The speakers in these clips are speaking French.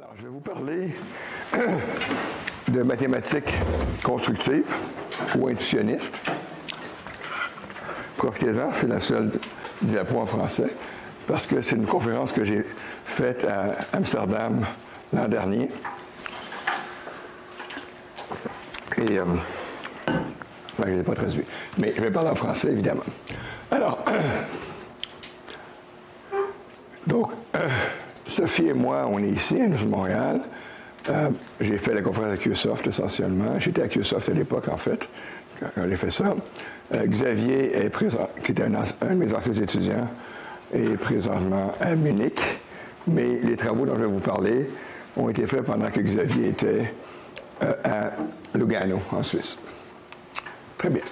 Alors, je vais vous parler de mathématiques constructives ou intuitionnistes. Profitez-en, c'est la seule diapo en français, parce que c'est une conférence que j'ai faite à Amsterdam l'an dernier. Et je ne l'ai pas traduit, mais je vais parler en français, évidemment. Alors, donc, Sophie et moi, on est ici, à Montréal. J'ai fait la conférence à QSoft essentiellement. J'étais à QSoft à l'époque, en fait, quand j'ai fait ça. Xavier est présent, qui était un de mes anciens étudiants, est présentement à Munich. Mais les travaux dont je vais vous parler ont été faits pendant que Xavier était à Lugano, en Suisse. Très bien.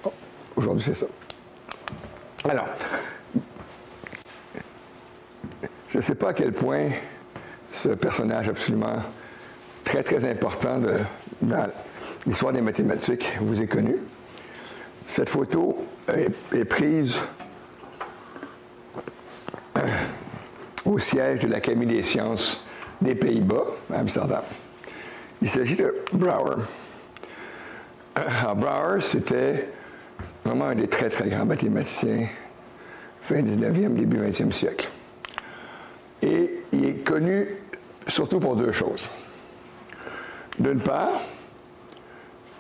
Oh, aujourd'hui, c'est ça. Alors, je ne sais pas à quel point ce personnage absolument très, très important dans l'histoire des mathématiques vous est connu. Cette photo est prise au siège de l'Académie des sciences des Pays-Bas, à Amsterdam. Il s'agit de Brouwer. Alors, Brouwer, c'était vraiment un des très, très grands mathématiciens fin 19e, début 20e siècle. Et il est connu surtout pour deux choses. D'une part,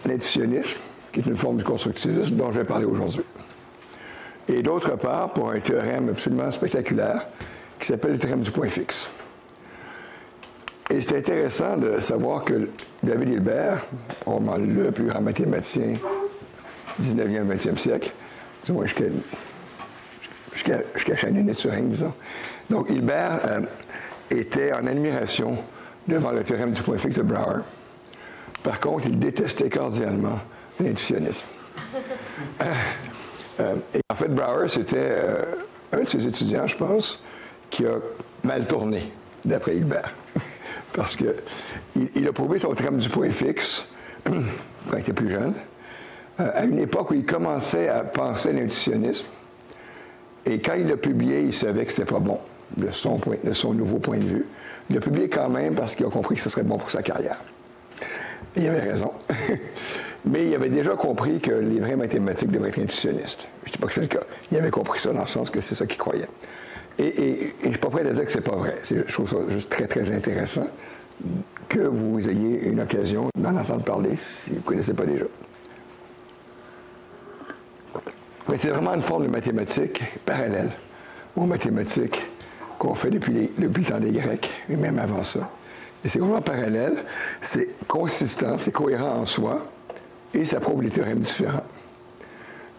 l'intuitionnisme, qui est une forme du constructivisme dont je vais parler aujourd'hui. Et d'autre part, pour un théorème absolument spectaculaire qui s'appelle le théorème du point fixe. Et c'est intéressant de savoir que David Hilbert, probablement le plus grand mathématicien du 19e, 20e siècle, du moins jusqu'à Shannon et Turing, disons. Donc, Hilbert était en admiration devant le théorème du point fixe de Brouwer. Par contre, il détestait cordialement l'intuitionnisme. Et en fait, Brouwer, c'était un de ses étudiants, je pense, qui a mal tourné, d'après Hilbert. Parce qu'il a prouvé son théorème du point fixe, quand il était plus jeune, à une époque où il commençait à penser à l'intuitionnisme. Et quand il l'a publié, il savait que ce n'était pas bon de son nouveau point de vue. Il l'a publié quand même parce qu'il a compris que ce serait bon pour sa carrière. Et il avait raison. Mais il avait déjà compris que les vrais mathématiques devraient être intuitionnistes. Je ne dis pas que c'est le cas. Il avait compris ça dans le sens que c'est ça qu'il croyait. Et je ne suis pas prêt à dire que ce n'est pas vrai. Je trouve ça juste très, très intéressant que vous ayez une occasion d'en entendre parler si vous ne connaissez pas déjà. Mais c'est vraiment une forme de mathématiques parallèle aux mathématiques qu'on fait depuis le temps des Grecs, et même avant ça. Et c'est vraiment parallèle, c'est consistant, c'est cohérent en soi, et ça prouve des théorèmes différents.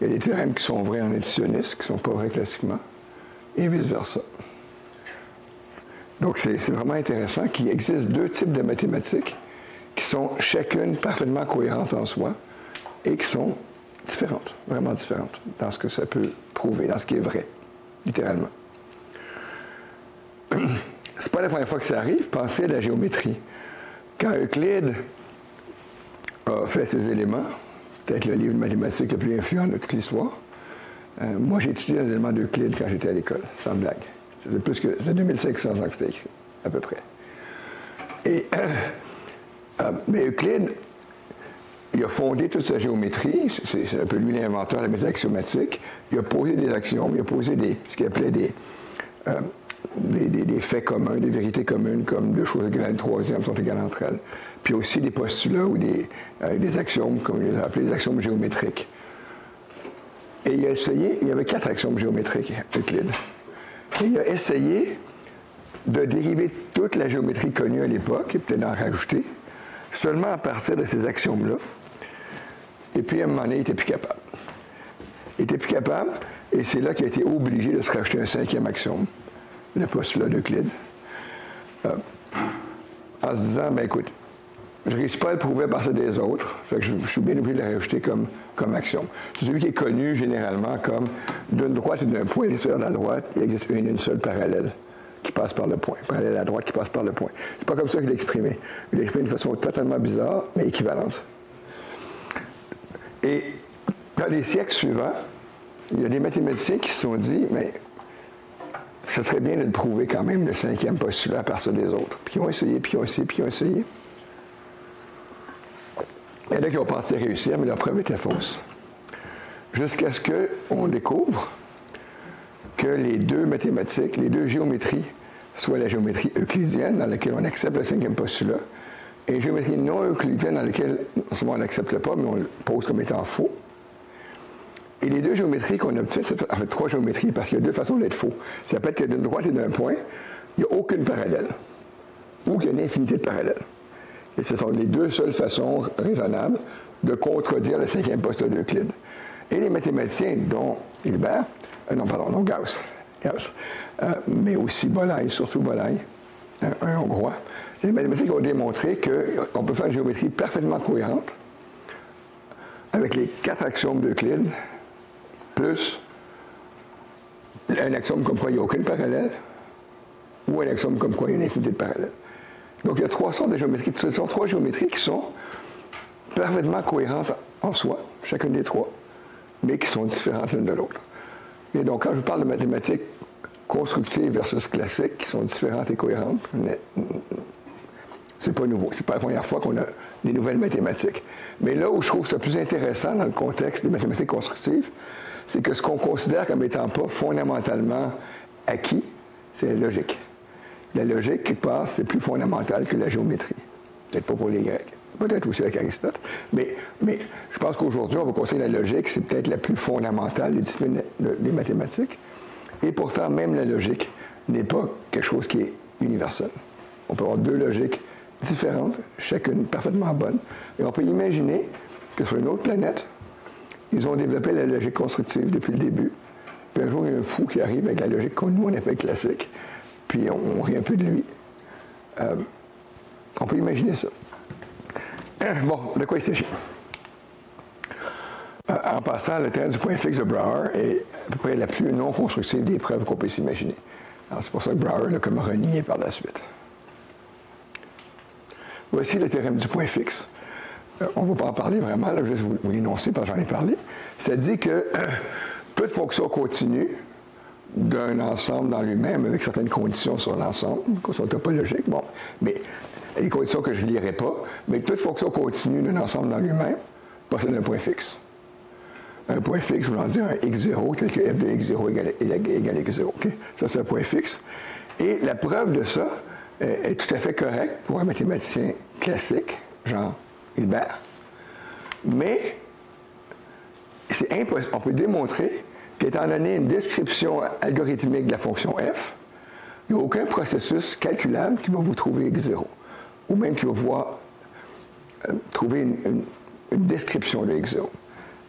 Il y a des théorèmes qui sont vrais en intuitionnisme, qui ne sont pas vrais classiquement, et vice-versa. Donc c'est vraiment intéressant qu'il existe deux types de mathématiques qui sont chacune parfaitement cohérentes en soi, et qui sont différentes, vraiment différentes, dans ce que ça peut prouver, dans ce qui est vrai, littéralement. C'est pas la première fois que ça arrive. Pensez à la géométrie. Quand Euclide a fait ses éléments, peut-être le livre de mathématiques le plus influent de toute l'histoire, moi j'ai étudié les éléments d'Euclide quand j'étais à l'école, sans blague. C'était plus que 2500 ans que c'était écrit, à peu près. Mais Euclide, il a fondé toute sa géométrie, c'est un peu lui l'inventeur de la méthode axiomatique. Il a posé des axiomes, il a posé ce qu'il appelait des faits communs, des vérités communes, comme deux choses égales à une troisième sont égales entre elles. Puis aussi des postulats ou des axiomes, comme il a appelé des axiomes géométriques. Et il a essayé, il y avait 4 axiomes géométriques, Euclide. Et il a essayé de dériver toute la géométrie connue à l'époque, et peut-être d'en rajouter, seulement à partir de ces axiomes-là. Et puis, à un moment donné, il n'était plus capable. Il n'était plus capable, et c'est là qu'il a été obligé de se rajouter un 5e axiome, le postulat d'Euclide, en se disant, ben écoute, je ne réussis pas à le prouver à partir des autres, fait que je suis bien obligé de le rajouter comme axiome. C'est celui qui est connu généralement comme d'une droite et d'un point sur la droite, il existe une seule parallèle qui passe par le point, parallèle à la droite qui passe par le point. C'est pas comme ça qu'il l'a exprimé. Il l'a exprimé d'une façon totalement bizarre, mais équivalente. Et dans les siècles suivants, il y a des mathématiciens qui se sont dit, mais ce serait bien de le prouver quand même, le cinquième postulat à partir des autres. Puis ils ont essayé, puis ils ont essayé, puis ils ont essayé. Il y en a qui ont pensé réussir, mais leur preuve était fausse. Jusqu'à ce qu'on découvre que les deux mathématiques, les deux géométries, soit la géométrie euclidienne, dans laquelle on accepte le cinquième postulat, et la géométrie non euclidienne, dans laquelle non seulement on n'accepte pas, mais on le pose comme étant faux. Et les deux géométries qu'on obtient, en fait, trois géométries, parce qu'il y a deux façons d'être faux. Ça peut être d'une droite et d'un point, il n'y a aucune parallèle, ou qu'il y a une infinité de parallèles. Et ce sont les deux seules façons raisonnables de contredire le cinquième postulat d'Euclide. Et les mathématiciens, dont Hilbert, non Gauss, mais aussi Bolaï, surtout Bolaï, un Hongrois, les mathématiciens ont démontré qu'on peut faire une géométrie parfaitement cohérente avec les 4 axiomes d'Euclide, plus un axiome comme quoi il n'y a aucune parallèle, ou un axiome comme quoi il y a une infinité de parallèles. Donc il y a 3 sortes de géométries. Ce sont 3 géométries qui sont parfaitement cohérentes en soi, chacune des 3, mais qui sont différentes l'une de l'autre. Et donc quand je vous parle de mathématiques constructives versus classiques, qui sont différentes et cohérentes, c'est pas nouveau. C'est pas la première fois qu'on a des nouvelles mathématiques. Mais là où je trouve ça plus intéressant dans le contexte des mathématiques constructives, c'est que ce qu'on considère comme étant pas fondamentalement acquis, c'est la logique. La logique, quelque part, c'est plus fondamental que la géométrie. Peut-être pas pour les Grecs, peut-être aussi avec Aristote, mais je pense qu'aujourd'hui, on va considérer la logique, c'est peut-être la plus fondamentale des disciplines des mathématiques. Et pourtant, même la logique n'est pas quelque chose qui est universel. On peut avoir 2 logiques différentes, chacune parfaitement bonne, et on peut imaginer que sur une autre planète, ils ont développé la logique constructive depuis le début. Puis un jour, il y a un fou qui arrive avec la logique qu'on nous, on appelle classique, puis on rit un peu de lui. On peut imaginer ça. Bon, de quoi il s'agit? En passant, le théorème du point fixe de Brouwer est à peu près la plus non constructive des preuves qu'on peut s'imaginer. Alors, c'est pour ça que Brouwer l'a comme renié par la suite. Voici le théorème du point fixe. On ne va pas en parler vraiment, là, je vais juste vous l'énoncer parce que j'en ai parlé. Ça dit que toute fonction continue d'un ensemble dans lui-même, avec certaines conditions sur l'ensemble, qui sont topologiques, bon, mais les conditions que je ne lirai pas, mais toute fonction continue d'un ensemble dans lui-même possède un point fixe. Un point fixe voulant dire un x0, tel que f de x0 égale x0. Okay? Ça, c'est un point fixe. Et la preuve de ça est tout à fait correcte pour un mathématicien classique, genre Hilbert. Mais c'est impossible. On peut démontrer qu'étant donné une description algorithmique de la fonction f, il n'y a aucun processus calculable qui va vous trouver x0, ou même qui va pouvoir trouver une description de x0.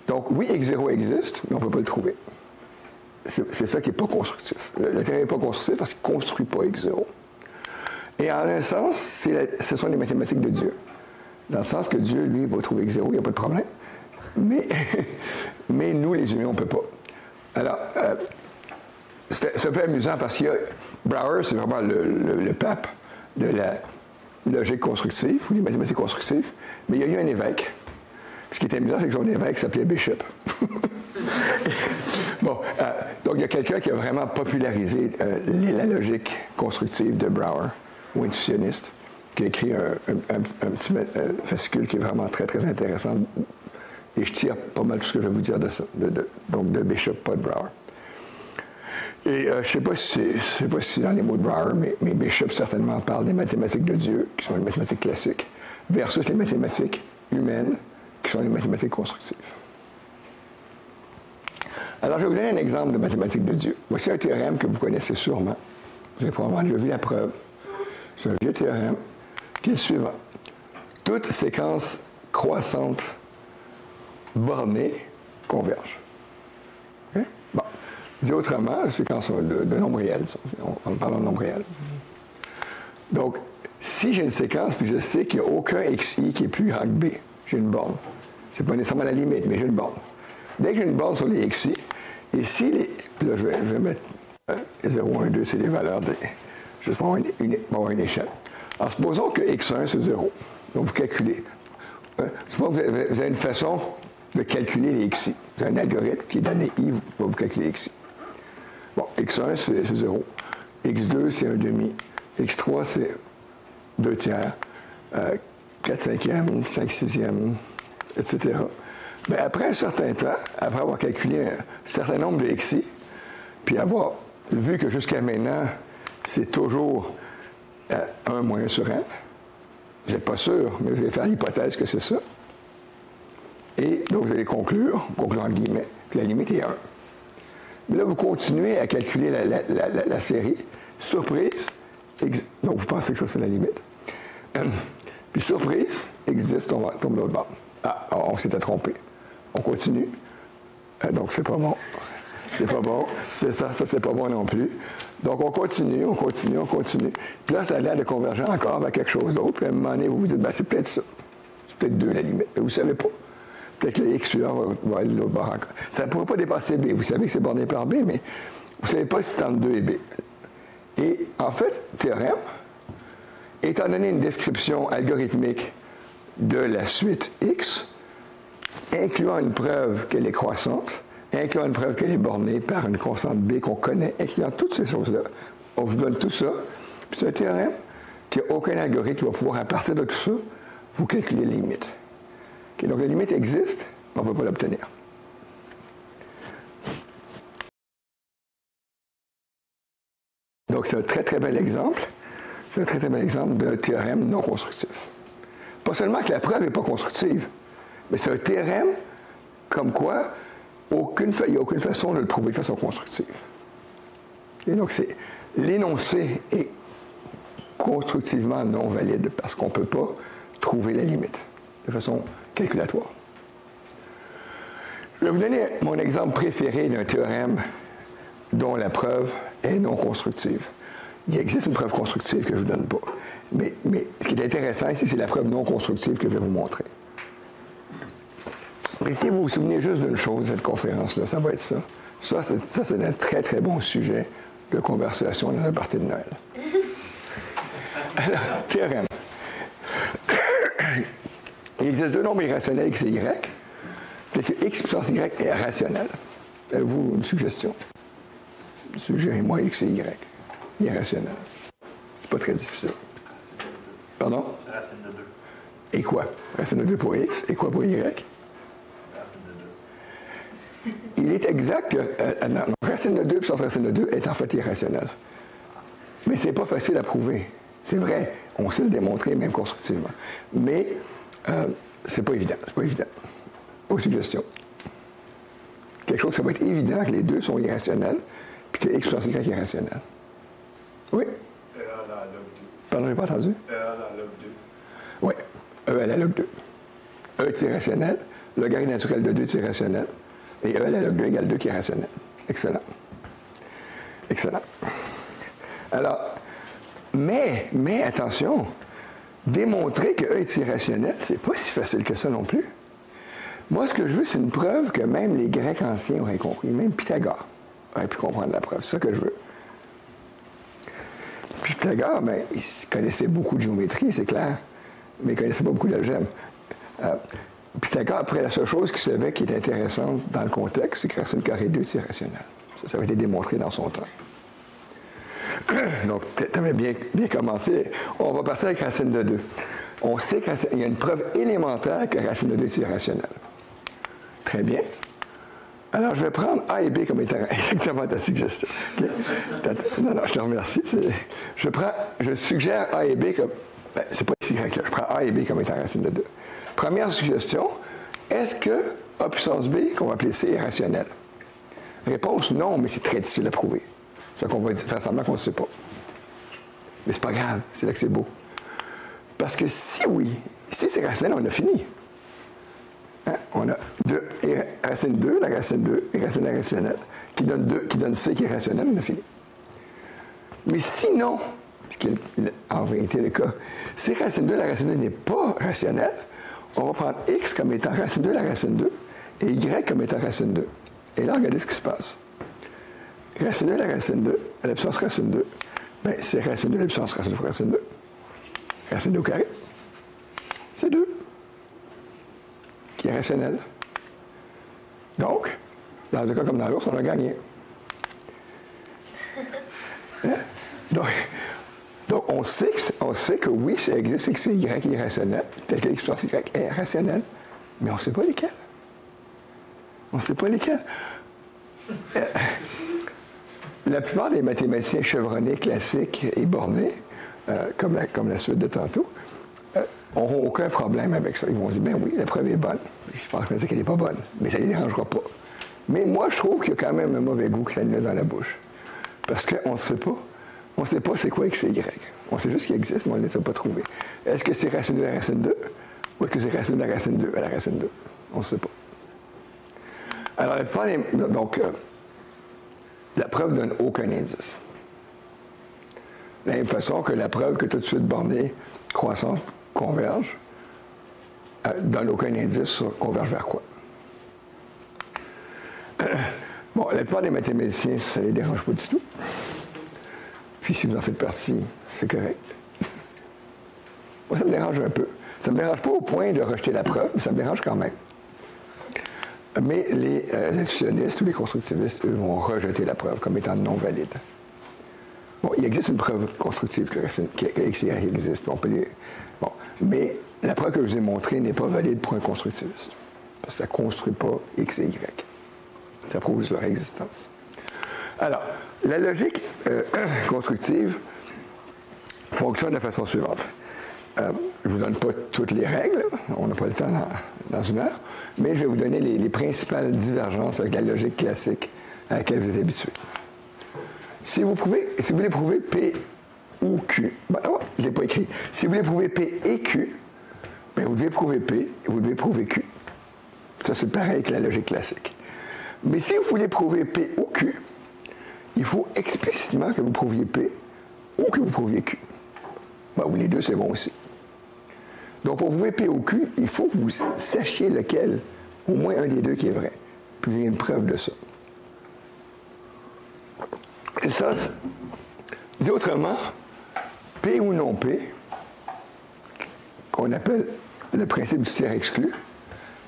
Donc, oui, x0 existe, mais on ne peut pas le trouver. C'est ça qui n'est pas constructif. Le théorème n'est pas constructif parce qu'il ne construit pas x0. Et en un sens, ce sont les mathématiques de Dieu. Dans le sens que Dieu, lui, va trouver x0, il n'y a pas de problème. Mais nous, les humains, on ne peut pas. Alors, c'est un peu amusant parce que Brouwer, c'est vraiment le pape de la logique constructive, ou des mathématiques constructives, mais il y a eu un évêque. Ce qui est amusant, c'est que son évêque s'appelait Bishop. Bon, donc il y a quelqu'un qui a vraiment popularisé la logique constructive de Brouwer, ou intuitionniste, qui a écrit un petit fascicule qui est vraiment très, très intéressant. Et je tire pas mal tout ce que je vais vous dire de ça, donc de Bishop, pas de Brouwer. Et je ne sais pas si c'est dans les mots de Brouwer, mais Bishop certainement parle des mathématiques de Dieu, qui sont les mathématiques classiques, versus les mathématiques humaines, qui sont les mathématiques constructives. Alors, je vais vous donner un exemple de mathématiques de Dieu. Voici un théorème que vous connaissez sûrement. Vous avez probablement déjà vu la preuve. C'est un vieux théorème qui est le suivant. Toute séquence croissante bornée converge. Okay? Bon. Dit autrement, séquence de nombre réel. On parle en nombre réel. Donc, si j'ai une séquence, puis je sais qu'il n'y a aucun xi qui est plus grand que b, j'ai une borne. Ce n'est pas nécessairement la limite, mais j'ai une borne. Dès que j'ai une borne sur les xi, et si les... Là, je vais mettre 0, 1, 2, c'est les valeurs des... Juste pour avoir une échelle. Alors, supposons que x1, c'est 0. Donc, vous calculez. Supposons que vous avez une façon de calculer les xi. Vous avez un algorithme qui, donné i, va vous calculer xi. Bon, x1, c'est 0. x2, c'est 1/2. x3, c'est 2 tiers. 4 cinquièmes, 5 sixièmes, etc. Mais après un certain temps, après avoir calculé un certain nombre de xi, puis avoir vu que jusqu'à maintenant, c'est toujours 1 moins 1 sur n, vous n'êtes pas sûr, mais vous allez faire l'hypothèse que c'est ça. Et donc, vous allez conclure en guillemets, que la limite est 1. Mais là, vous continuez à calculer la série. Surprise, donc vous pensez que ça, c'est la limite. Puis surprise, x10 tombe de l'autre bord. Ah, on s'était trompé. On continue. Donc, c'est pas bon. C'est pas bon. C'est ça, c'est pas bon non plus. Donc, on continue. Puis là, ça a l'air de converger encore vers quelque chose d'autre. Puis à un moment donné, vous vous dites, ben, c'est peut-être ça. C'est peut-être 2 la limite. Mais vous ne savez pas. Peut-être que le x va aller de l'autre bord encore. Ça ne pourrait pas dépasser b. Vous savez que c'est borné par b, mais vous ne savez pas si c'est entre 2 et b. Et en fait, théorème, étant donné une description algorithmique de la suite x, incluant une preuve qu'elle est croissante, incluant une preuve qu'elle est bornée par une constante b qu'on connaît, incluant toutes ces choses-là, on vous donne tout ça, puis c'est un théorème qu'il n'y a aucun algorithme qui va pouvoir, à partir de tout ça, vous calculer les limites. Okay, donc la limite existe, mais on ne peut pas l'obtenir. Donc c'est un très très bel exemple. C'est un très très bel exemple d'un théorème non constructif. Pas seulement que la preuve n'est pas constructive, mais c'est un théorème comme quoi il n'y a aucune façon de le prouver de façon constructive. Et donc l'énoncé est constructivement non valide parce qu'on ne peut pas trouver la limite de façon calculatoire. Je vais vous donner mon exemple préféré d'un théorème dont la preuve est non constructive. Il existe une preuve constructive que je ne vous donne pas. Mais ce qui est intéressant ici, c'est la preuve non constructive que je vais vous montrer. Et si vous vous souvenez juste d'une chose de cette conférence-là, ça va être ça. Ça, c'est un très, très bon sujet de conversation dans la partie de Noël. Alors, théorème. Il existe 2 nombres irrationnels x et y. C'est que x puissance y est rationnel. Avez-vous une suggestion? Suggérez-moi x et y. Il est rationnel. C'est pas très difficile. Pardon? Racine de 2. Et quoi? Racine de 2 pour x. Et quoi pour y? Racine de 2. Il est exact que non, racine de 2 puissance racine de 2 est en fait irrationnel. Mais c'est pas facile à prouver. C'est vrai, on sait le démontrer, même constructivement. Mais c'est pas évident. C'est pas évident. Aux suggestions. Quelque chose, ça va être évident que les deux sont irrationnels, puis que x puissance y est rationnel. Oui? E à la log 2. Pardon, j'ai pas entendu? E à la log 2. Oui, E à la log 2. E est irrationnel, logarithme naturel de 2 est irrationnel, et E à la log 2 égale 2 qui est rationnel. Excellent. Excellent. Alors, mais attention, démontrer que E est irrationnel, c'est pas si facile que ça non plus. Moi, ce que je veux, c'est une preuve que même les Grecs anciens auraient compris, même Pythagore aurait pu comprendre la preuve. C'est ça que je veux. Puis Pythagore, ben, il connaissait beaucoup de géométrie, c'est clair, mais il ne connaissait pas beaucoup d'algèbre. Pythagore, après, la seule chose qu'il savait qui était intéressante dans le contexte, c'est que racine carrée 2 est irrationnel. Ça avait été démontré dans son temps. Donc, tu avais bien commencé. On va passer avec racine de 2. On sait qu'il y a une preuve élémentaire que racine de 2 est irrationnel. Très bien. Alors, je vais prendre A et B comme étant exactement ta suggestion. Okay? Non, je te remercie. Je suggère A et B comme... Ben, c'est pas ici grec, là. Je prends A et B comme étant racine de 2. Première suggestion, est-ce que A puissance B, qu'on va appeler C, est rationnel? Réponse, non, mais c'est très difficile à prouver. Ça fait qu'on va faire semblant qu'on ne sait pas. Mais c'est pas grave, c'est là que c'est beau. Parce que si oui, si c'est rationnel, on a fini. Hein? On a racine 2, la racine 2, et racine rationnelle, qui donne C qui est rationnel, on a fini. Mais sinon, ce qui est en vérité le cas, si racine 2, la racine 2 n'est pas rationnelle, on va prendre x comme étant racine 2, la racine 2, et y comme étant racine 2. Et là, regardez ce qui se passe. Racine 2, la racine 2, à la puissance racine 2, bien, c'est racine 2, la puissance racine 2 fois racine 2. Racine 2 au carré, c'est 2, qui est rationnel. Donc, dans un cas comme dans l'autre, on a gagné. Hein? Donc on sait que oui, ça existe X et Y irrationnels, tel que l'expérience Y est rationnelle, mais on ne sait pas lesquels. On ne sait pas lesquels. La plupart des mathématiciens chevronnés, classiques et bornés, comme la suite de tantôt, n'auront aucun problème avec ça. Ils vont se dire, ben oui, la preuve est bonne. Je suis pas en train de dire qu'elle n'est pas bonne, mais ça ne les dérangera pas. Mais moi, je trouve qu'il y a quand même un mauvais goût que ça nous met dans la bouche. Parce qu'on ne sait pas. On ne sait pas c'est quoi X et Y. On sait juste qu'il existe, mais on ne les a pas trouvés. Est-ce que c'est racine de la racine 2 ou est-ce que c'est racine de la racine 2 à la racine 2? On ne sait pas. Alors, la preuve ne donne aucun indice. De la même façon que la preuve que tout de suite bornée, croissance, converge, donne aucun indice sur converge vers quoi. Bon, la plupart des mathématiciens, ça ne les dérange pas du tout. Puis si vous en faites partie, c'est correct. Moi, ça me dérange un peu. Ça ne me dérange pas au point de rejeter la preuve, mais ça me dérange quand même. Mais les intuitionnistes ou les constructivistes, eux, vont rejeter la preuve comme étant non valide. Bon, il existe une preuve constructive que X et Y existent. Bon, mais la preuve que je vous ai montrée n'est pas valide pour un constructiviste. Parce que ça ne construit pas X et Y. Ça prouve juste leur existence. Alors, la logique constructive fonctionne de la façon suivante. Je ne vous donne pas toutes les règles, on n'a pas le temps dans une heure, mais je vais vous donner les principales divergences avec la logique classique à laquelle vous êtes habitués. Si vous voulez prouver P ou Q, je ne l'ai pas écrit. Si vous voulez prouver P et Q, bien, vous devez prouver P et vous devez prouver Q. Ça, c'est pareil que la logique classique. Mais si vous voulez prouver P ou Q, il faut explicitement que vous prouviez P ou que vous prouviez Q. Ben, ou les deux, c'est bon aussi. Donc, pour prouver P ou Q, il faut que vous sachiez lequel, au moins un des deux qui est vrai. Puis vous avez une preuve de ça. Et ça, dit autrement, P ou non P, qu'on appelle le principe du tiers exclu,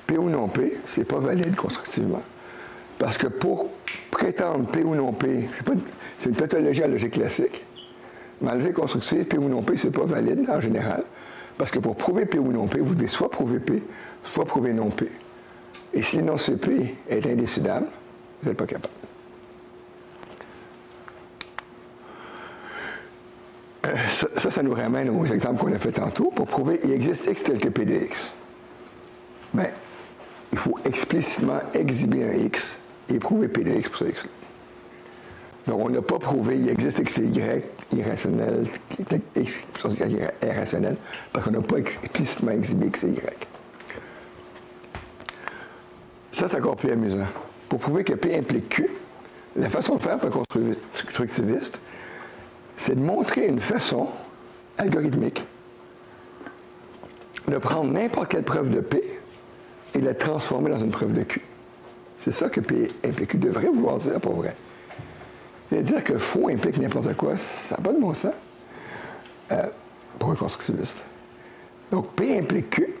P ou non P, c'est pas valide constructivement. Parce que pour prétendre P ou non P, c'est une tautologie à logique classique. Mais en logique constructive, P ou non P, c'est pas valide en général. Parce que pour prouver P ou non P, vous devez soit prouver P, soit prouver non P. Et si l'énoncé P est indécidable, vous n'êtes pas capable. Ça nous ramène aux exemples qu'on a fait tantôt. Pour prouver qu'il existe X tel que P de X, bien, il faut explicitement exhiber un X et prouver P de X pour ce X-là. Donc, on n'a pas prouvé qu'il existe X et Y irrationnel, X pour ce Y irrationnel, parce qu'on n'a pas explicitement exhibé X et Y. Ça, c'est encore plus amusant. Pour prouver que P implique Q, la façon de faire pour un constructiviste, c'est de montrer une façon algorithmique de prendre n'importe quelle preuve de P et de la transformer dans une preuve de Q. C'est ça que P implique Q devrait vouloir dire, pas vrai. Et dire que faux implique n'importe quoi, ça n'a pas de bon sens pour un constructiviste. Donc, P implique Q.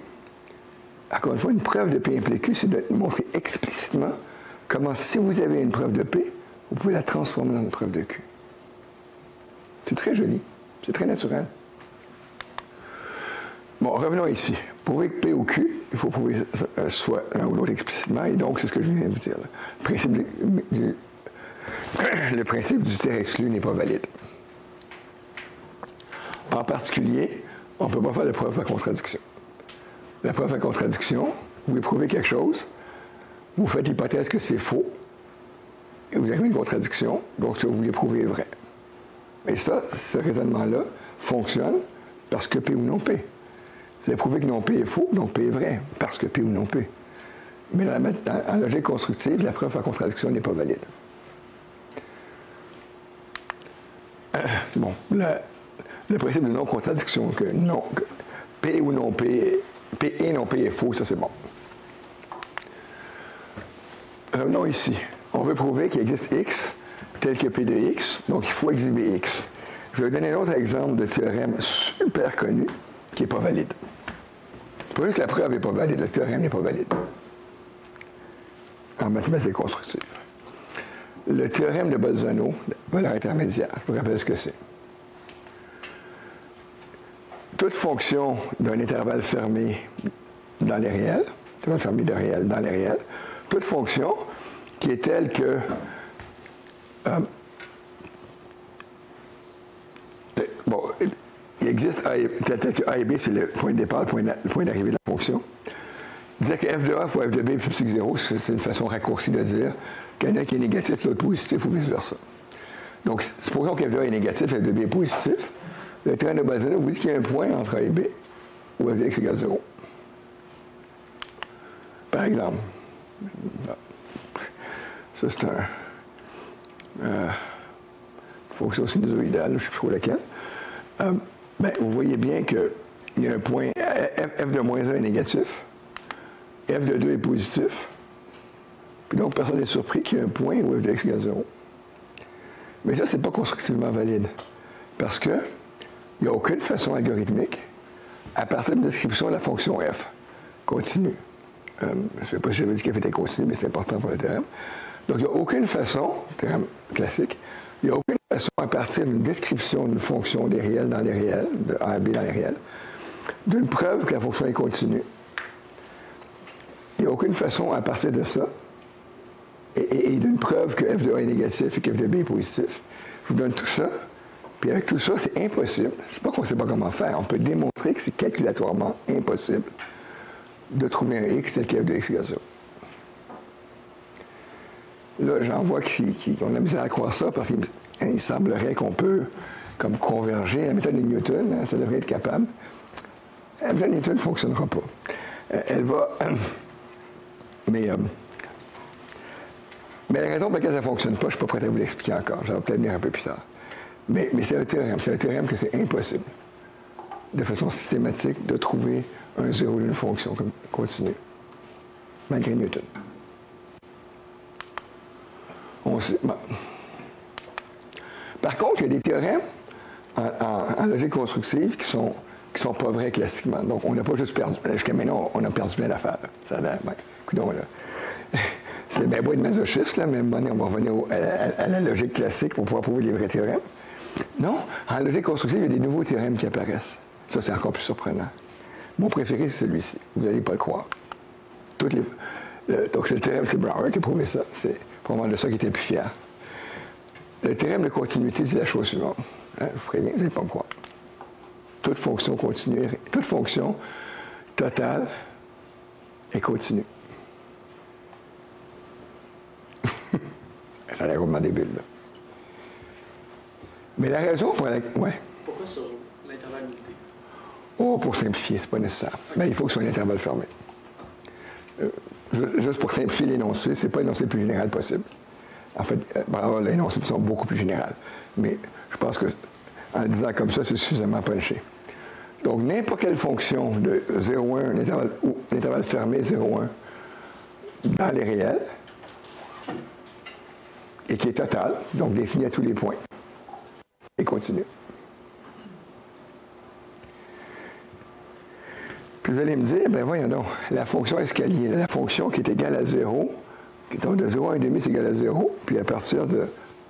Encore une fois, une preuve de P implique Q, c'est de montrer explicitement comment, si vous avez une preuve de P, vous pouvez la transformer dans une preuve de Q. C'est très joli. C'est très naturel. Bon, revenons ici. Pour prouver que P ou Q, il faut prouver soit l'un ou l'autre explicitement, et donc, c'est ce que je viens de vous dire. Le principe du tiers exclu n'est pas valide. En particulier, on ne peut pas faire de preuve à contradiction. La preuve à contradiction, vous voulez prouver quelque chose, vous faites l'hypothèse que c'est faux, et vous avez une contradiction, donc ce que vous voulez prouver est vrai. Et ça, ce raisonnement-là fonctionne parce que P ou non P. Vous avez prouvé que non P est faux, donc P est vrai, parce que P ou non P. Mais en logique constructive, la preuve à contradiction n'est pas valide. Bon, le principe de non-contradiction, que P ou non P, P et non P est faux, ça c'est bon. Revenons ici. On veut prouver qu'il existe X tel que P de X, donc il faut exhiber X. Je vais vous donner un autre exemple de théorème super connu qui n'est pas valide. Pas juste que la preuve n'est pas valide, le théorème n'est pas valide. En mathématiques constructives. Le théorème de Bolzano, valeur intermédiaire, je vous rappelle ce que c'est. toute fonction d'un intervalle fermé dans les réels, intervalle fermé de réel dans les réels, toute fonction qui est telle que bon, il existe tel que A et B, c'est le point de départ, le point d'arrivée de la fonction. Dire que f de A fois f de B plus psi 0, c'est une façon raccourcie de dire qu'il y en a un qui est négatif, l'autre positif ou vice-versa. Donc, supposons que f de A est négatif, f de B est positif. Le théorème de Bolzano vous dit qu'il y a un point entre A et B où f de x égale 0. Par exemple, ça c'est une fonction sinusoïdale, je ne sais plus trop laquelle. Ben, vous voyez bien qu'il y a un point, f de moins 1 est négatif, f de 2 est positif, puis donc personne n'est surpris qu'il y ait un point où f de x égale 0. Mais ça, ce n'est pas constructivement valide, parce qu'il n'y a aucune façon algorithmique, à partir d'une description de la fonction f continue. Je ne sais pas si j'avais dit qu'f était continue, mais c'est important pour le théorème. Donc, il n'y a aucune façon, théorème classique, il n'y a aucune façon, à partir d'une description d'une fonction des réels dans les réels, de A à B dans les réels, d'une preuve que la fonction est continue. Il n'y a aucune façon, à partir de ça, et d'une preuve que f de A est négatif et que f de B est positif. Je vous donne tout ça, puis avec tout ça, c'est impossible. C'est pas qu'on ne sait pas comment faire. On peut démontrer que c'est calculatoirement impossible de trouver un x tel que f de x égale 0. Là, j'en vois qu'on a misère à croire ça parce qu'il semblerait qu'on peut comme converger. La méthode de Newton, hein, ça devrait être capable. La méthode de Newton ne fonctionnera pas. Elle va... mais la raison pour laquelle ça ne fonctionne pas, je ne suis pas prêt à vous l'expliquer encore. Je vais peut-être venir un peu plus tard. Mais c'est un théorème. C'est un théorème que c'est impossible, de façon systématique, de trouver un zéro d'une fonction continue, malgré Newton. Bon. Par contre, il y a des théorèmes en logique constructive qui sont pas vrais classiquement. Donc, on n'a pas juste perdu. Jusqu'à maintenant, on a perdu plein d'affaires. Ça a l'air. C'est bien beau être masochiste, là, mais on va revenir à la logique classique pour pouvoir prouver les vrais théorèmes. Non, en logique constructive, il y a des nouveaux théorèmes qui apparaissent. Ça, c'est encore plus surprenant. Mon préféré, c'est celui-ci. Vous n'allez pas le croire. Donc, c'est le théorème, c'est Brouwer qui a prouvé ça. C'est probablement de ça qu'il était le plus fier. Le théorème de continuité dit la chose suivante. Hein, je vous préviens, vous n'allez pas me croire. Toute fonction continue, toute fonction totale est continue. Ça a l'air vraiment débile, là. Mais la raison pour laquelle... Ouais. Pourquoi sur l'intervalle limité? Oh, pour simplifier, c'est pas nécessaire. Mais il faut que ce soit un intervalle fermé. Juste pour simplifier l'énoncé, c'est pas l'énoncé le plus général possible. En fait, l'énoncé de façon beaucoup plus générale. Mais je pense qu'en le disant comme ça, c'est suffisamment punché. Donc, n'importe quelle fonction de 0,1, l'intervalle fermé 0,1 dans les réels, et qui est totale, donc définie à tous les points, et continue. Puis vous allez me dire, ben voyons donc, la fonction escalier, la fonction qui est égale à 0, donc de 0 à 1,5, c'est égal à 0, puis à partir de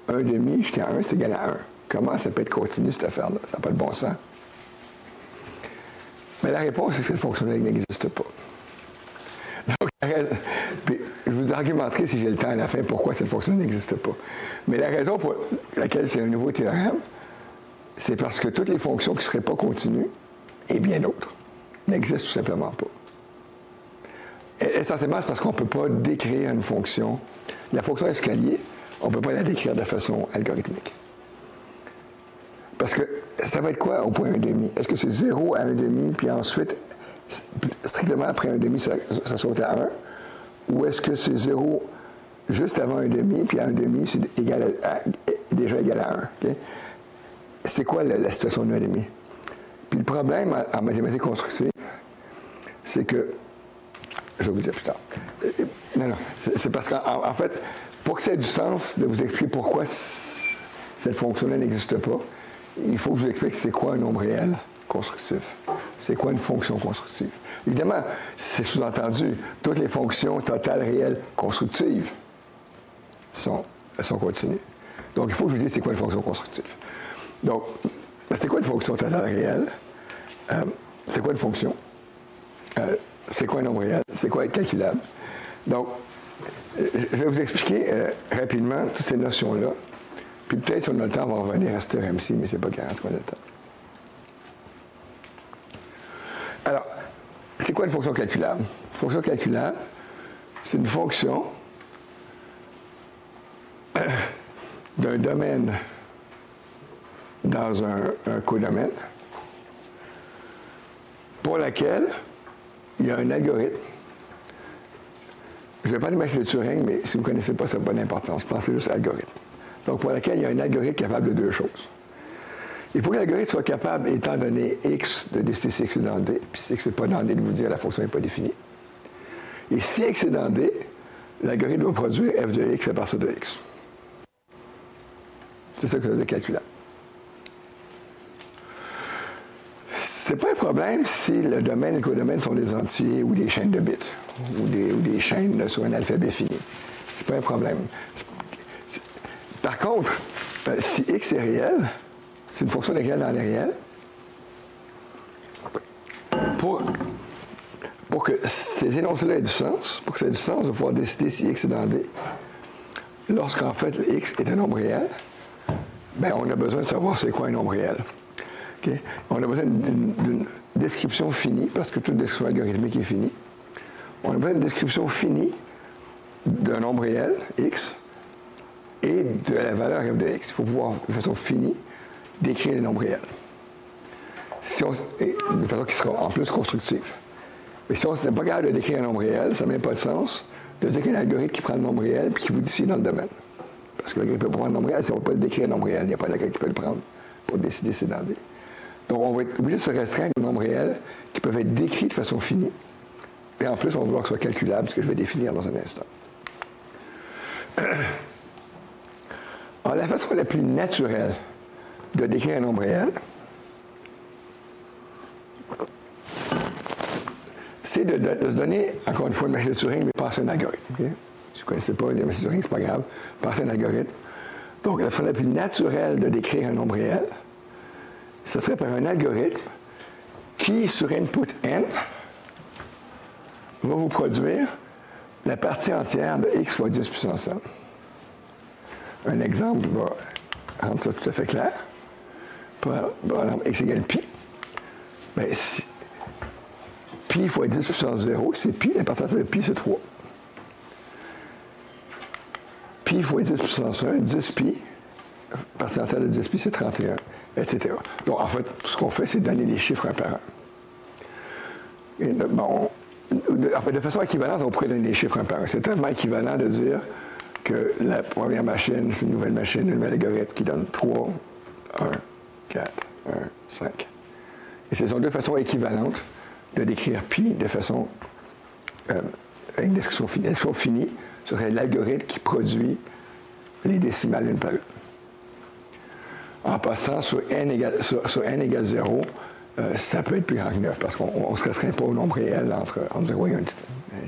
1,5 jusqu'à 1, c'est égal à 1. Comment ça peut être continu, cette affaire-là? Ça n'a pas de bon sens. Mais la réponse, c'est que cette fonction-là n'existe pas. Donc, puis, je vous argumenterai, si j'ai le temps à la fin, pourquoi cette fonction n'existe pas. Mais la raison pour laquelle c'est un nouveau théorème, c'est parce que toutes les fonctions qui ne seraient pas continues, et bien d'autres, n'existent tout simplement pas. Et essentiellement, c'est parce qu'on ne peut pas décrire une fonction. La fonction escalier, on ne peut pas la décrire de façon algorithmique. Parce que ça va être quoi au point 1,5? Est-ce que c'est 0 à 1,5, puis ensuite, strictement après 1,5, ça saute à 1? Ou est-ce que c'est 0 juste avant 1,5, puis à 1,5, c'est déjà égal à 1? Okay? C'est quoi la situation de 1,5? Puis le problème en mathématiques constructives, c'est que, je vais vous dire plus tard. Non, c'est parce qu'en fait, pour que ça ait du sens de vous expliquer pourquoi cette fonction-là n'existe pas, il faut que je vous explique c'est quoi un nombre réel constructif. C'est quoi une fonction constructive. Évidemment, c'est sous-entendu, toutes les fonctions totales réelles constructives sont continues. Donc, il faut que je vous dise c'est quoi une fonction constructive. Donc, c'est quoi une fonction totale réelle? c'est quoi une fonction? C'est quoi un nombre réel? C'est quoi être calculable? Donc, je vais vous expliquer rapidement toutes ces notions-là. Puis peut-être, si on a le temps, on va revenir à ce théorème-ci, mais c'est pas garanti qu'on a le temps. Alors, c'est quoi une fonction calculable? Une fonction calculable, c'est une fonction d'un domaine dans un codomaine pour laquelle il y a un algorithme. Je ne vais pas l'imaginer de Turing, mais si vous ne connaissez pas, ça n'a pas d'importance. Pensez juste à l'algorithme. Donc, pour laquelle il y a un algorithme capable de deux choses. Il faut que l'algorithme soit capable, étant donné x, de décider si x est dans D, puis si x n'est pas dans D, de vous dire la fonction n'est pas définie. Et si x est dans D, l'algorithme doit produire f de x à partir de x. C'est ça que ça veut dire calculable. C'est pas un problème si le domaine et le codomaine sont des entiers ou des chaînes de bits, ou des chaînes sur un alphabet fini. C'est pas un problème. Par contre, si x est réel, c'est une fonction des réels dans les réels. Pour que ces énoncés-là aient du sens, pour que ça ait du sens, on va pouvoir décider si x est dans D. Lorsqu'en fait, x est un nombre réel, bien, on a besoin de savoir c'est quoi un nombre réel. Okay? On a besoin d'une description finie, parce que toute description algorithmique est finie. On a besoin d'une description finie d'un nombre réel, x, et de la valeur f de x. Il faut pouvoir, de façon finie, décrire les nombres réels. De façon qui sera en plus constructive. Mais si on n'est pas capable de décrire un nombre réel, ça n'a même pas de sens de dire qu'il y a un algorithme qui prend le nombre réel et qui vous dit si dans le domaine. Parce que l'algorithme peut prendre le nombre réel, si on ne peut pas le décrire un nombre réel, il n'y a pas d'algorithme qui peut le prendre pour décider si c'est dans D. Donc, on va être obligé de se restreindre aux nombres réels qui peuvent être décrits de façon finie. Et en plus, on va vouloir que ce soit calculable, ce que je vais définir dans un instant. Alors, la façon la plus naturelle de décrire un nombre réel, c'est de se donner, encore une fois, une machine de Turing, mais passer un algorithme. Okay? Si vous ne connaissez pas les machines de Turing, ce n'est pas grave. Passer un algorithme. Donc, la façon la plus naturelle de décrire un nombre réel, ce serait par un algorithme qui, sur input n, va vous produire la partie entière de x fois 10 puissance n. Un exemple va rendre ça tout à fait clair. Par exemple, x égale pi. Bien, si pi fois 10 puissance 0, c'est pi. La partie entière de pi, c'est 3. Pi fois 10 puissance 1, 10 pi. La partie entière de 10 pi, c'est 31, etc. Donc, en fait, tout ce qu'on fait, c'est donner les chiffres un par un. Et, bon, en fait, de façon équivalente, on pourrait donner les chiffres un par un. C'est tellement équivalent de dire que la première machine, c'est une nouvelle machine, un nouvel algorithme qui donne 3, 1, 4, 1, 5. Et ce sont deux façons équivalentes de décrire pi de façon avec une description finie. La description finie serait l'algorithme qui produit les décimales l'une par l'autre. En passant sur n égale 0, ça peut être plus grand que 9 parce qu'on ne se restreint pas au nombre réel entre 0 et 1.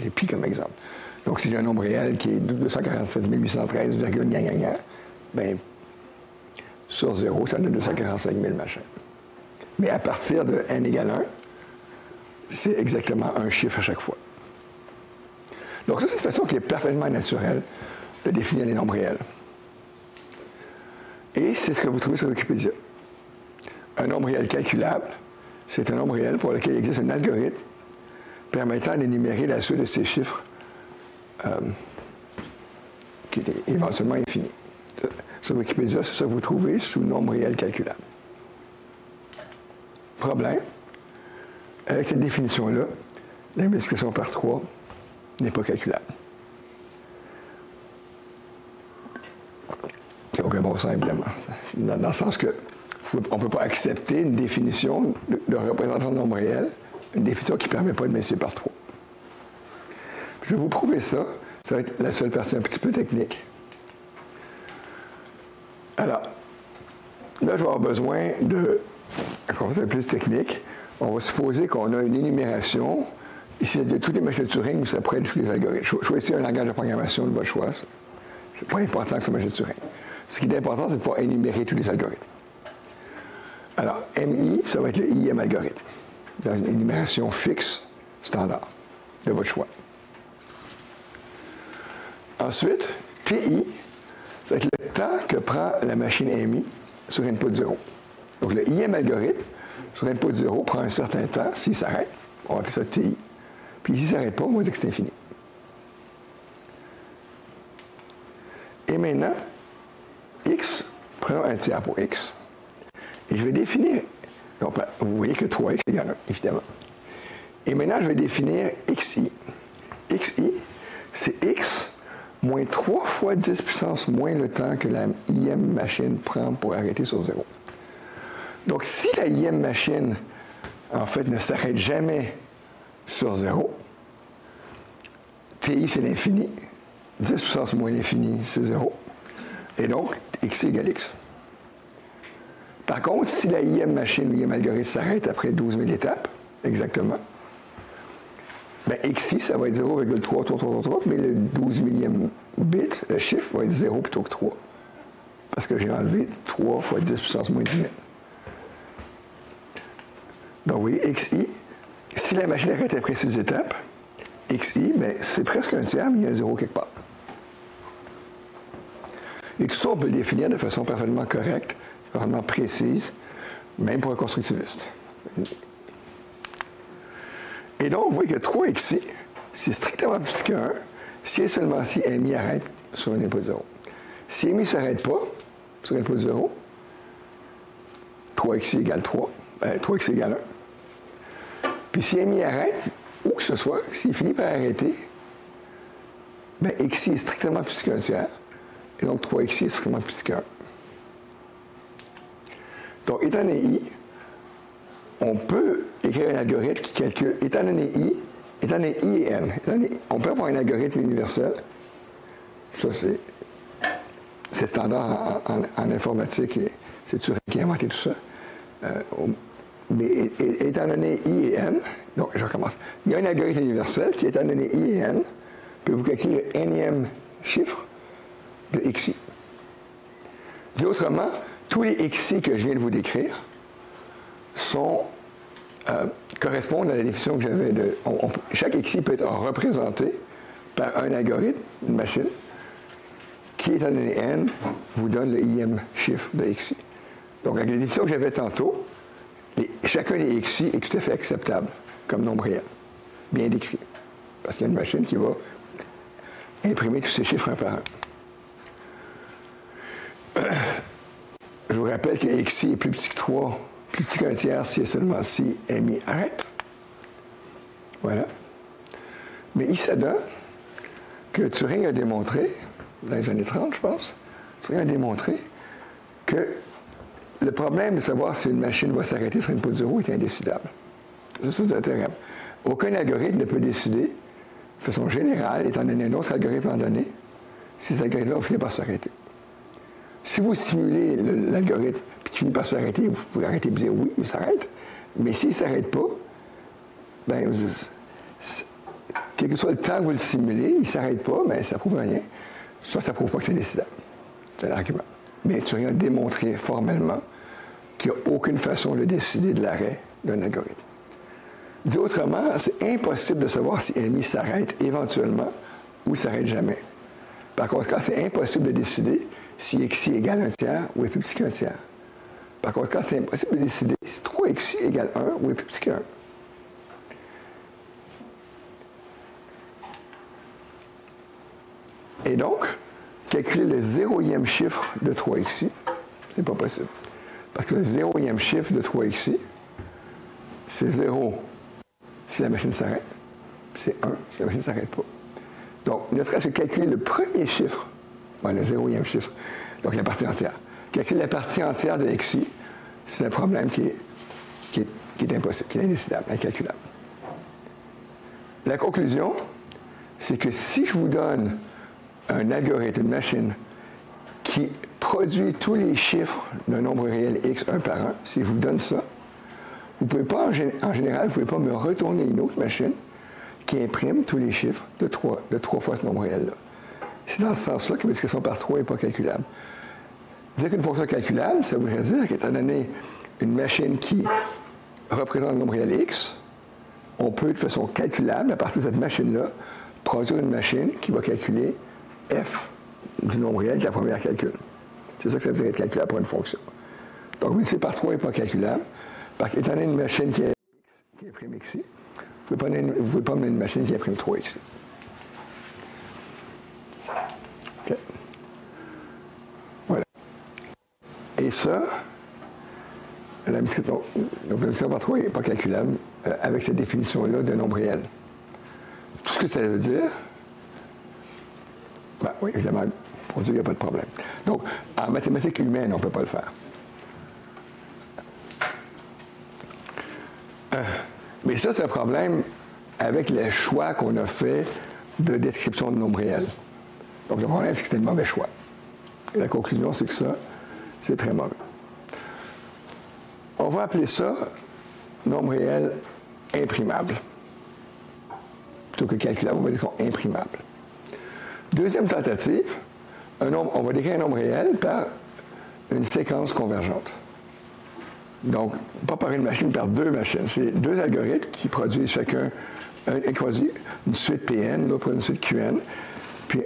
J'ai pi comme exemple. Donc, si j'ai un nombre réel qui est 247 813, bien, sur 0, ça donne 245 000 machins. Mais à partir de n égale 1, c'est exactement un chiffre à chaque fois. Donc, ça, c'est une façon qui est parfaitement naturelle de définir les nombres réels. Et c'est ce que vous trouvez sur Wikipédia. Un nombre réel calculable, c'est un nombre réel pour lequel il existe un algorithme permettant d'énumérer la suite de ces chiffres qui est éventuellement infini. Sur Wikipédia, c'est ça que vous trouvez sous nombre réel calculable. Problème, avec cette définition-là, la multiplication par 3 n'est pas calculable. Il n'y a aucun bon sens, évidemment. Dans le sens que on ne peut pas accepter une définition de représentation de nombre réel, une définition qui ne permet pas de multiplier par 3. Je vais vous prouver ça. Ça va être la seule partie un petit peu technique. Alors, là, je vais avoir besoin de... Quand on fait plus technique, on va supposer qu'on a une énumération. Ici, toutes les machines de Turing, ça pourrait être tous les algorithmes. Choisissez un langage de programmation de votre choix. Ce n'est pas important que ce soit une machine de Turing. Ce qui est important, c'est de pouvoir énumérer tous les algorithmes. Alors, MI, ça va être le IM algorithme. dans une énumération fixe standard de votre choix. Ensuite, TI, c'est le temps que prend la machine AMI sur input 0. Donc, le IM algorithme sur input 0 prend un certain temps. S'il s'arrête, on va appeler ça TI. Puis, s'il ne s'arrête pas, on va dire que c'est infini. Et maintenant, X, prenons un tiers pour X. Et je vais définir, donc, vous voyez que 3X égale 1, évidemment. Et maintenant, je vais définir XI. XI, c'est X moins 3 fois 10 puissance moins le temps que la IM machine prend pour arrêter sur 0. Donc, si la IM machine, en fait, ne s'arrête jamais sur 0, TI, c'est l'infini. 10 puissance moins l'infini, c'est 0. Et donc, XI égale X. Par contre, si la IM machine ou IM algorithme s'arrête après 12 000 étapes, exactement, bien, XI, ça va être 0,333, mais le 12 millième bit, le chiffre, va être 0 plutôt que 3. Parce que j'ai enlevé 3 fois 10 puissance moins 10 000. Donc, vous voyez, XI, si la machine arrête après 6 étapes, XI, bien, c'est presque un tiers, mais il y a un 0 quelque part. Et tout ça, on peut le définir de façon parfaitement correcte, parfaitement précise, même pour un constructiviste. Et donc, vous voyez que 3XI, c'est strictement plus que 1, si et seulement si MI arrête sur un input 0. Si MI ne s'arrête pas sur un input 0, 3XI égale 3, 3XI égale 1. Puis si MI arrête, où que ce soit, s'il finit par arrêter, bien, XI est strictement plus qu'un tiers, et donc 3XI est strictement plus qu'un. Donc, étant donné I, on peut écrire un algorithme qui calcule, étant donné I et N, on peut avoir un algorithme universel. Ça, c'est standard en informatique, et c'est Turing qui a inventé tout ça. Mais étant donné I et N, donc je recommence. Il y a un algorithme universel qui, étant donné I et N, peut vous calculer le nème chiffre de XI. Dit autrement, tous les XI que je viens de vous décrire correspondent à la définition que j'avais de... chaque XI peut être représenté par un algorithme, une machine, qui, étant donné N, vous donne le IM chiffre de XI. Donc, avec la définition que j'avais tantôt, chacun des XI est tout à fait acceptable comme nombre réel, bien décrit. Parce qu'il y a une machine qui va imprimer tous ces chiffres un par un. Je vous rappelle que XI est plus petit que 3, plus petit qu'un tiers si et seulement si MI arrête. Voilà. Mais il s'adonne que Turing a démontré, dans les années 30, je pense, Turing a démontré que le problème de savoir si une machine va s'arrêter sur input 0 est indécidable. C'est un théorème. Aucun algorithme ne peut décider, de façon générale, étant donné un autre algorithme en donné, si cet algorithme-là va finir par s'arrêter. Si vous simulez l'algorithme et qu'il finit par s'arrêter, vous pouvez arrêter et dire oui, il s'arrête. Mais s'il ne s'arrête pas, bien, quel que soit le temps que vous le simulez, il ne s'arrête pas, mais ça ne prouve rien. Ça ne prouve pas que c'est décidable. C'est un argument. Mais Turing a démontré formellement qu'il n'y a aucune façon de décider de l'arrêt d'un algorithme. Dit autrement, c'est impossible de savoir si MI s'arrête éventuellement ou ne s'arrête jamais. Par contre, c'est impossible de décider si XI égale un tiers ou est plus petit qu'un tiers. Par contre, c'est impossible de décider si 3XI égale 1 ou est plus petit qu'un. Et donc, calculer le 0e chiffre de 3XI, c'est pas possible. Parce que le 0e chiffre de 3XI, c'est 0 si la machine s'arrête, c'est 1 si la machine ne s'arrête pas. Donc, ne serait-ce que calculer le premier chiffre, le 0e chiffre, donc la partie entière. Calculer la partie entière de XI, c'est un problème qui est impossible, qui est indécidable, incalculable. La conclusion, c'est que si je vous donne un algorithme, une machine, qui produit tous les chiffres d'un nombre réel X un par un, si je vous donne ça, vous ne pouvez pas, en général, vous ne pouvez pas me retourner une autre machine qui imprime tous les chiffres de 3 fois ce nombre réel-là. C'est dans ce sens-là que multiplication par 3 n'est pas calculable. Dire qu'une fonction est calculable, ça voudrait dire qu'étant donné une machine qui représente le nombre réel x, on peut de façon calculable, à partir de cette machine-là, produire une machine qui va calculer f du nombre réel de la première calcul. C'est ça que ça veut dire être calculable pour une fonction. Donc, multiplié par 3 n'est pas calculable. Parce qu'étant donné une machine qui imprime ici, vous ne pouvez pas mener une machine qui imprime 3 ici. OK. Voilà. Et ça, la multiplication par 3 n'est pas calculable avec cette définition-là de nombre réel. Tout ce que ça veut dire, ben oui, évidemment, pour dire qu'il n'y a pas de problème. Donc, en mathématiques humaines, on ne peut pas le faire. Mais ça, c'est un problème avec les choix qu'on a fait de description de nombre réel. Donc, le problème, c'est que c'était un mauvais choix. Et la conclusion, c'est que ça, c'est très mauvais. On va appeler ça nombre réel imprimable. Plutôt que calculable, on va dire qu'ils sont imprimables. Deuxième tentative, on va décrire un nombre réel par une séquence convergente. Donc, pas par une machine, par deux machines. C'est deux algorithmes qui produisent chacun une suite Pn, l'autre une suite Qn. Puis,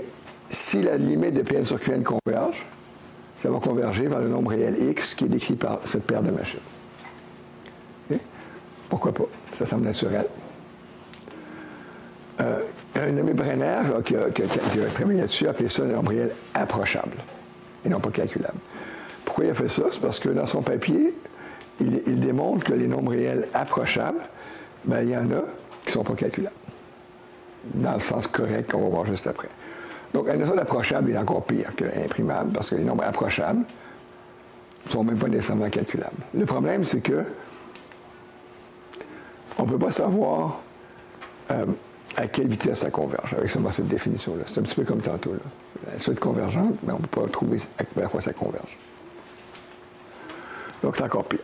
si la limite de Pn sur Qn converge, ça va converger vers le nombre réel x qui est décrit par cette paire de machines. Okay? Pourquoi pas? Ça semble naturel. Un nommé Brenner, qui a travaillé là-dessus, a appelé ça un nombre réel approchable et non pas calculable. Pourquoi il a fait ça? C'est parce que dans son papier, il démontre que les nombres réels approchables, ben, il y en a qui ne sont pas calculables. Dans le sens correct qu'on va voir juste après. Donc, un notion d'approchable est encore pire qu'imprimable, parce que les nombres approchables ne sont même pas nécessairement calculables. Le problème, c'est que on ne peut pas savoir à quelle vitesse ça converge avec seulement cette définition-là. C'est un petit peu comme tantôt. Là. La suite convergente, mais on ne peut pas trouver vers quoi ça converge. Donc, c'est encore pire.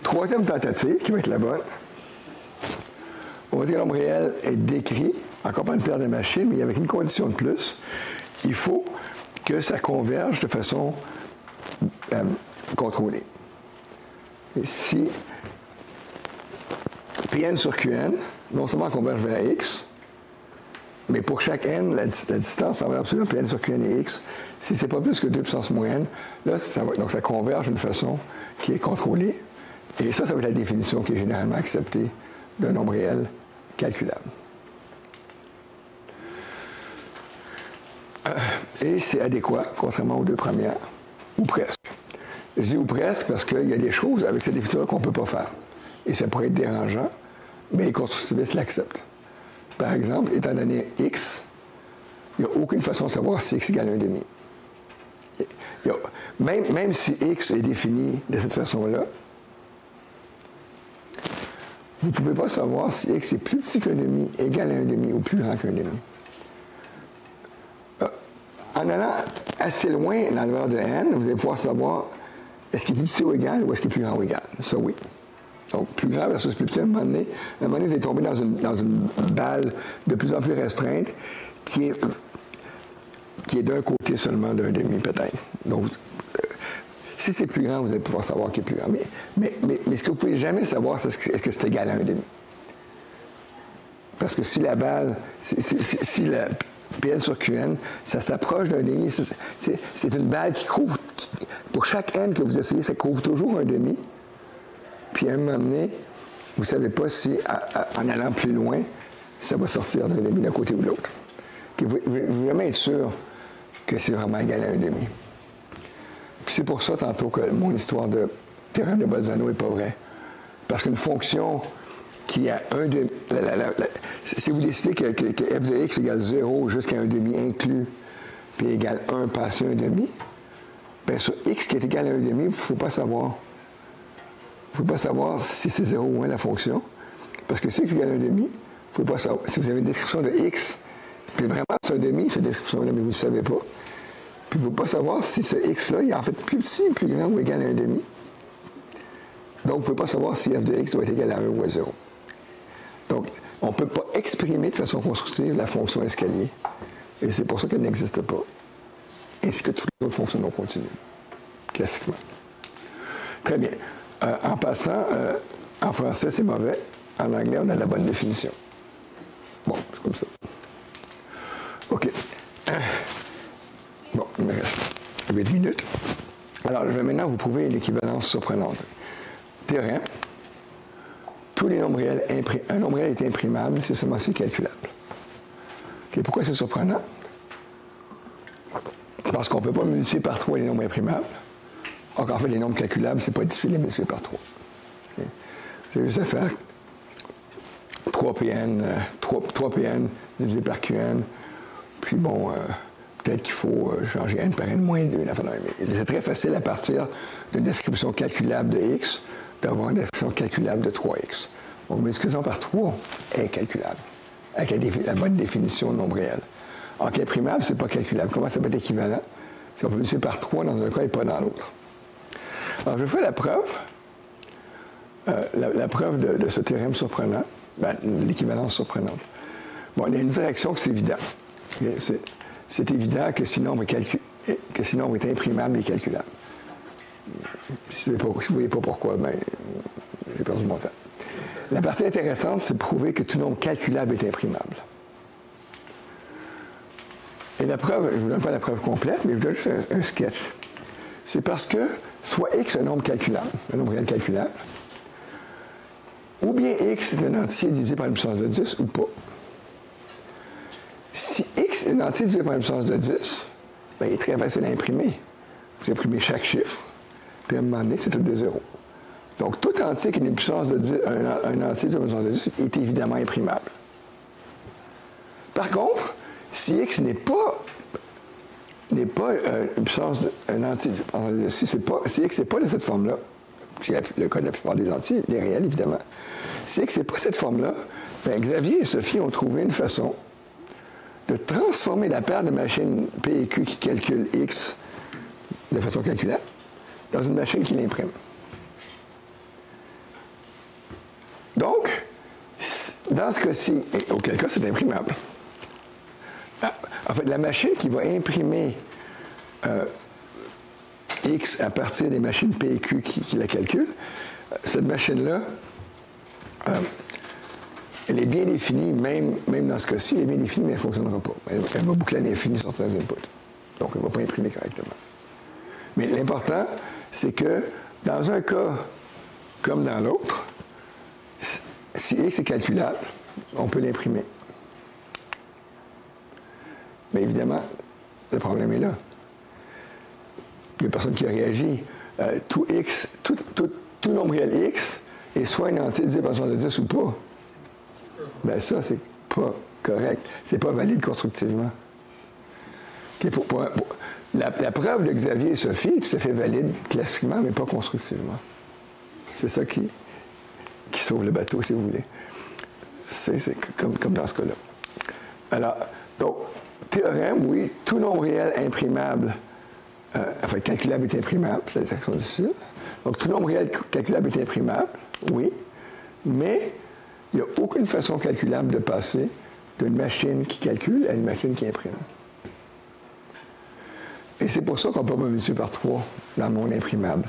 Troisième tentative, qui va être la bonne. On va dire que le nombre réel est décrit, encore par une paire de machines, mais avec une condition de plus. Il faut que ça converge de façon contrôlée. Et si Pn sur Qn, non seulement converge vers x, mais pour chaque n, la distance en valeur absolue, Pn sur Qn est x. Si ce n'est pas plus que 2 puissance moins n, là, donc ça converge d'une façon qui est contrôlée. Et ça va être la définition qui est généralement acceptée d'un nombre réel calculable. Et c'est adéquat, contrairement aux deux premières, ou presque. Je dis ou presque parce qu'il y a des choses avec cette définition-là qu'on ne peut pas faire. Et ça pourrait être dérangeant, mais les constructivistes l'acceptent. Par exemple, étant donné x, il n'y a aucune façon de savoir si x égale 1,5. Même si x est défini de cette façon-là, vous ne pouvez pas savoir si x est plus petit qu'1,5, égal à 1,5 ou plus grand qu'1,5. En allant assez loin dans la valeur de n, vous allez pouvoir savoir est-ce qu'il est plus petit ou égal ou est-ce qu'il est plus grand ou égal. Ça, oui. Donc, plus grand versus plus petit, à un moment donné, vous allez tomber dans une balle de plus en plus restreinte qui est d'un côté seulement d'un demi, peut-être. Donc, si c'est plus grand, vous allez pouvoir savoir qu'il est plus grand. Mais ce que vous ne pouvez jamais savoir, c'est est-ce que c'est égal à un demi. Parce que si la balle, si la Pn sur Qn, ça s'approche d'un demi, c'est une balle qui couvre, pour chaque n que vous essayez, ça couvre toujours un demi. Puis à un moment donné, vous ne savez pas si, en allant plus loin, ça va sortir d'un demi d'un côté ou de l'autre. Vous voulez vraiment être sûr que c'est vraiment égal à un demi. Puis c'est pour ça, tantôt, que mon histoire de théorème de Bolzano n'est pas vraie. Parce qu'une fonction qui a un demi... si vous décidez que f de x égale 0 jusqu'à un demi inclus, puis égale 1 passé un demi, bien sur x qui est égal à un demi, il ne faut pas savoir. Il ne faut pas savoir si c'est 0 ou 1 la fonction. Parce que si x égale à un demi, il ne faut pas savoir. Si vous avez une description de x, puis vraiment c'est un demi, cette description-là, mais vous ne savez pas. Puis vous ne pouvez pas savoir si ce x-là est en fait plus petit, plus grand ou égal à un demi. Donc, vous ne pouvez pas savoir si f de x doit être égal à 1 ou à 0. Donc, on ne peut pas exprimer de façon constructive la fonction escalier. Et c'est pour ça qu'elle n'existe pas. Ainsi que toutes les autres fonctions non continues, classiquement. Très bien. En passant, En français, c'est mauvais. En anglais, on a la bonne définition. Bon, c'est comme ça. OK. Bon, il me reste 8 minutes. Alors, je vais maintenant vous prouver l'équivalence surprenante. Théorème. Tous les nombres réels, un nombre réel est imprimable, c'est seulement si calculable. Okay, pourquoi c'est surprenant? Parce qu'on ne peut pas multiplier par 3 les nombres imprimables. Donc, en fait, les nombres calculables, c'est pas difficile de les multiplier par 3. Okay. Vous avez juste à faire 3pn divisé par qn. Puis bon, peut-être qu'il faut changer n par n moins 2. C'est très facile à partir d'une description calculable de x d'avoir une description calculable de 3x. Donc, multiplication par 3 est calculable, avec la bonne définition de nombre réel. En cas imprimable, ce n'est pas calculable. Comment ça peut être équivalent? C'est qu'on peut multiplier par 3 dans un cas et pas dans l'autre. Alors, je vais faire la preuve. La preuve de ce théorème surprenant, l'équivalence surprenante. Bon, il y a une direction que c'est évident. C'est évident que si nombre est imprimable et calculable. Si vous ne voyez pas pourquoi, j'ai perdu mon temps. La partie intéressante, c'est de prouver que tout nombre calculable est imprimable. Et la preuve, je ne vous donne pas la preuve complète, mais je vous donne juste un sketch. C'est parce que soit x est un nombre calculable, un nombre réel calculable, ou bien x est un entier divisé par une puissance de 10 ou pas. Si x est un entier divisé par une puissance de 10, il est très facile à imprimer. Vous imprimez chaque chiffre, puis à un moment donné, c'est tout de 0. Donc, tout entier qui a une puissance de 10, un entier divisé par une puissance de 10 est évidemment imprimable. Par contre, si x n'est pas une puissance un entier, si x n'est pas de cette forme-là, c'est le cas de la plupart des entiers, les réels évidemment, si x n'est pas cette forme-là, Xavier et Sophie ont trouvé une façon de transformer la paire de machines P et Q qui calculent x de façon calculable dans une machine qui l'imprime. Donc, dans ce cas-ci, auquel cas c'est imprimable. En fait, la machine qui va imprimer x à partir des machines P et Q qui la calculent, cette machine-là, elle est bien définie, même dans ce cas-ci, elle est bien définie, mais elle ne fonctionnera pas. Elle va boucler à l'infini sur certains inputs. Donc, elle ne va pas imprimer correctement. Mais l'important, c'est que dans un cas comme dans l'autre, si x est calculable, on peut l'imprimer. Mais évidemment, le problème est là. Il n'y a personne qui a réagi. Tout nombre réel x est soit un entier divisé par une puissance de 10 ou pas. Bien, ça, c'est pas correct. C'est pas valide constructivement. Okay, la preuve de Xavier et Sophie est tout à fait valide classiquement, mais pas constructivement. C'est ça qui sauve le bateau, si vous voulez. C'est comme dans ce cas-là. Alors, donc, théorème, oui, tout nombre réel imprimable, enfin, calculable est imprimable, c'est la section difficile. Donc, tout nombre réel calculable est imprimable, oui, mais il n'y a aucune façon calculable de passer d'une machine qui calcule à une machine qui imprime. Et c'est pour ça qu'on ne peut pas multiplier par 3 dans le monde imprimable.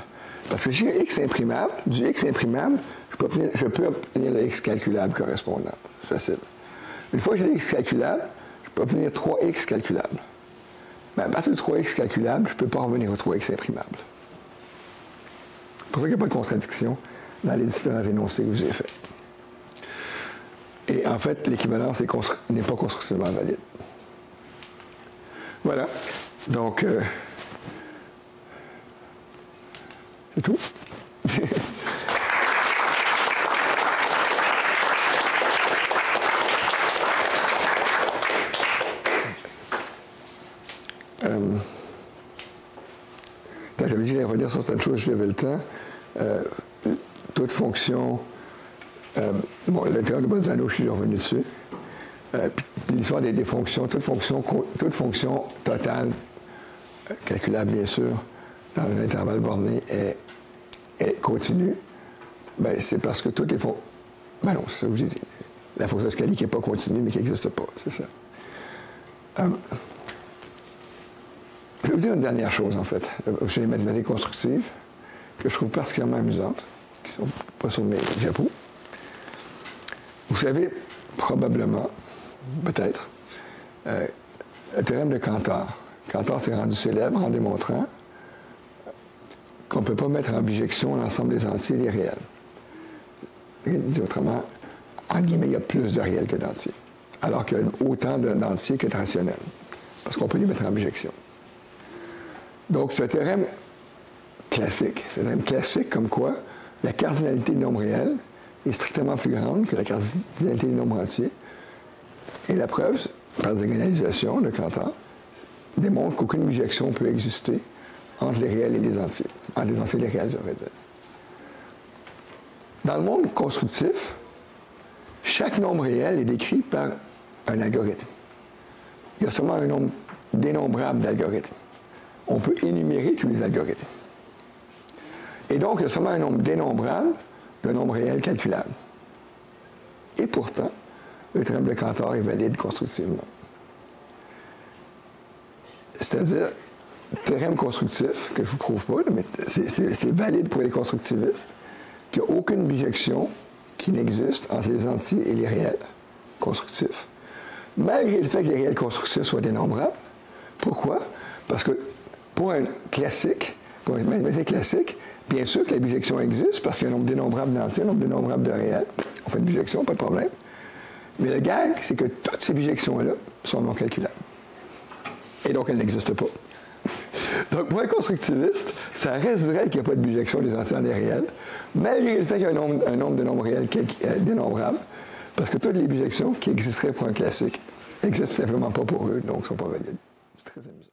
Parce que j'ai un x imprimable, du x imprimable, je peux obtenir le x calculable correspondant. C'est facile. Une fois que j'ai le x calculable, je peux obtenir 3x calculable. Mais à partir de 3x calculable, je ne peux pas revenir au 3x imprimable. C'est pour ça qu'il n'y a pas de contradiction dans les différents énoncés que je vous ai faits. Et en fait, l'équivalence n'est pas constructivement valide. Voilà. Donc, c'est tout. J'avais dit que j'allais revenir sur certaines choses, j'avais le temps. Toute fonction... bon, le théorème de Bolzano, je suis revenu dessus. L'histoire des fonctions, toute fonction totale, calculable bien sûr, dans un intervalle borné, est continue. Ben, c'est parce que toutes les fonctions... Ben non, c'est ça que j'ai dit. La fonction scalique n'est pas continue, mais qui n'existe pas, c'est ça. Je vais vous dire une dernière chose, en fait, chez les mathématiques constructives, que je trouve particulièrement amusante, qui ne sont pas sur mes diapos. Vous savez probablement, peut-être, le théorème de Cantor. Cantor s'est rendu célèbre en démontrant qu'on ne peut pas mettre en bijection l'ensemble des entiers et des réels. Dit autrement, en guillemets, il y a plus de réels que d'entiers, alors qu'il y a autant d'entiers que de rationnels, parce qu'on peut les mettre en bijection. Donc, ce théorème classique, c'est un théorème classique comme quoi la cardinalité du nombre réel est strictement plus grande que la cardinalité du nombre entier. Et la preuve, par diagonalisation de Cantor, démontre qu'aucune bijection peut exister entre les réels et les entiers. Entre les entiers et les réels, j'aurais dit. Dans le monde constructif, chaque nombre réel est décrit par un algorithme. Il y a seulement un nombre dénombrable d'algorithmes. On peut énumérer tous les algorithmes. Et donc, il y a seulement un nombre dénombrable de nombres réels calculables. Et pourtant, le théorème de Cantor est valide constructivement. C'est-à-dire, théorème constructif, que je ne vous prouve pas, mais c'est valide pour les constructivistes, qu'il n'y a aucune bijection qui n'existe entre les entiers et les réels constructifs, malgré le fait que les réels constructifs soient dénombrables. Pourquoi? Parce que pour un classique, pour un mathématique classique, bien sûr que la bijection existe, parce qu'il y a un nombre dénombrable d'entiers, un nombre dénombrable de réels. On fait une bijection, pas de problème. Mais le gag, c'est que toutes ces bijections-là sont non calculables. Et donc, elles n'existent pas. Donc, pour un constructiviste, ça reste vrai qu'il n'y a pas de bijection des entiers et des réels, malgré le fait qu'il y a un nombre de nombres réels dénombrables, parce que toutes les bijections qui existeraient pour un classique n'existent simplement pas pour eux, donc ne sont pas valides. C'est très amusant.